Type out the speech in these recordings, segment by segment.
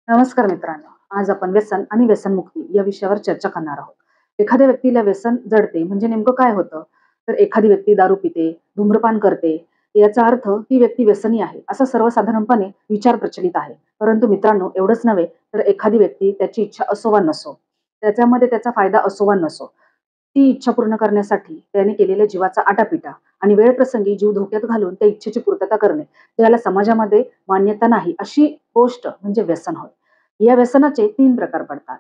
नमस्कार मित्रांनो. आज आपण व्यसन आणि व्यसनमुक्ती या विषयावर चर्चा करणार आहोत. एखाद्या व्यक्तीला व्यसन जडते म्हणजे नेमकं काय होतं? तर एखादी व्यक्ती दारू पिते, धूम्रपान करते, याचा अर्थ ती व्यक्ती व्यसनी आहे, असा सर्वसाधारणपणे विचार प्रचलित आहे. परंतु मित्रांनो, एवढंच नव्हे तर एखादी व्यक्ती त्याची इच्छा असो वा नसो, त्याच्यामध्ये त्याचा फायदा असो वा नसो, ती इच्छा पूर्ण करण्यासाठी त्याने केलेल्या जीवाचा आटापिटा आणि वेळप्रसंगी जीव धोक्यात घालून त्या इच्छेची पूर्तता करणे, ज्याला समाजामध्ये मान्यता नाही, अशी गोष्ट म्हणजे व्यसन होय. या व्यसनाचे 3 प्रकार पडतात.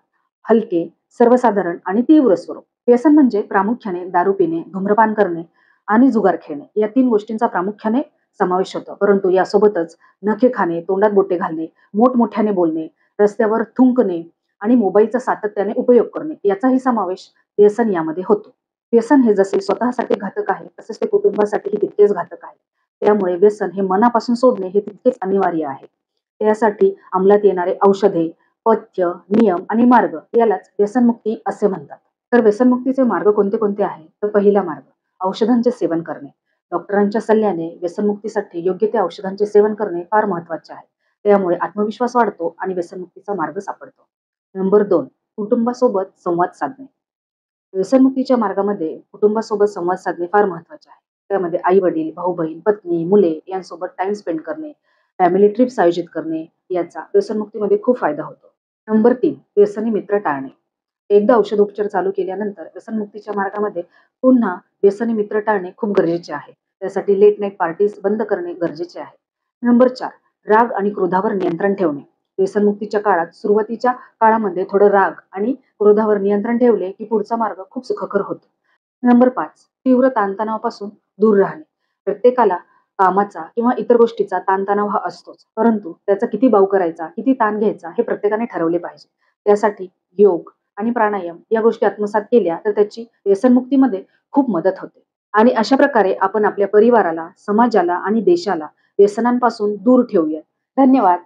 हलके, सर्वसाधारण आणि तीव्र स्वरूप. व्यसन म्हणजे प्रामुख्याने दारू पिणे, धूम्रपान करणे आणि जुगार खेळणे या 3 गोष्टींचा प्रामुख्याने समावेश होतो. परंतु यासोबतच नखे खाणे, तोंडात बोटे घालणे, मोठमोठ्याने बोलणे, रस्त्यावर थुंकणे आणि मोबाईलचा सातत्याने उपयोग करणे याचाही समावेश व्यसन यामध्ये होतो. व्यसन हे जसे स्वतःसाठी घातक आहे, तसेच ते कुटुंबासाठीही तितकेच घातक आहे. त्यामुळे व्यसन हे मनापासून सोडणे हे तितकेच अनिवार्य आहे. त्यासाठी अंमलात येणारे औषधे, पथ्य, नियम आणि मार्ग यालाच व्यसनमुक्ती असे म्हणतात. तर व्यसनमुक्तीचे मार्ग कोणते कोणते आहेत? तर पहिला मार्ग औषधांचे सेवन करणे. डॉक्टरांच्या सल्ल्याने व्यसनमुक्तीसाठी योग्य त्या औषधांचे सेवन करणे फार महत्वाचे आहे. त्यामुळे आत्मविश्वास वाढतो आणि व्यसनमुक्तीचा मार्ग सापडतो. नंबर 2, कुटुंबासोबत संवाद साधणे. व्यसनमुक्तीच्या मार्गामध्ये कुटुंबासोबत संवाद साधणे फार महत्वाचे आहे. त्यामध्ये आई-वडील, भाऊ-बहीण, पत्नी, मुले यांसोबत टाइम स्पेंड करणे, फॅमिली ट्रिप्स आयोजित करणे याचा व्यसनमुक्तीमध्ये खूप फायदा होतो. नंबर 3, व्यसनी मित्र टाळणे. एकदा औषधोपचार चालू केल्यानंतर व्यसनमुक्तीच्या मार्गामध्ये पुन्हा व्यसनी मित्र टाळणे खूप गरजेचे आहे. त्यासाठी लेट नाईट पार्टीज बंद करणे गरजेचे आहे. नंबर 4, राग आणि क्रोधावर नियंत्रण ठेवणे. व्यसनमुक्तीच्या काळात सुरुवातीच्या काळामध्ये थोडं राग आणि क्रोधावर नियंत्रण ठेवले की पुढचा मार्ग खूप सुखकर होतो. नंबर 5, तीव्र ताणतणावापासून दूर राहणे. प्रत्येकाला कामाचा किंवा इतर गोष्टीचा ताणतणाव हा असतोच. परंतु त्याचा किती बाऊ करायचा, किती ताण घ्यायचा हे प्रत्येकाने ठरवले पाहिजे. त्यासाठी योग आणि प्राणायाम या गोष्टी आत्मसात केल्या तर त्याची व्यसनमुक्तीमध्ये खूप मदत होते. आणि अशा प्रकारे आपण आपल्या परिवाराला, समाजाला आणि देशाला व्यसनांपासून दूर ठेवूया. धन्यवाद.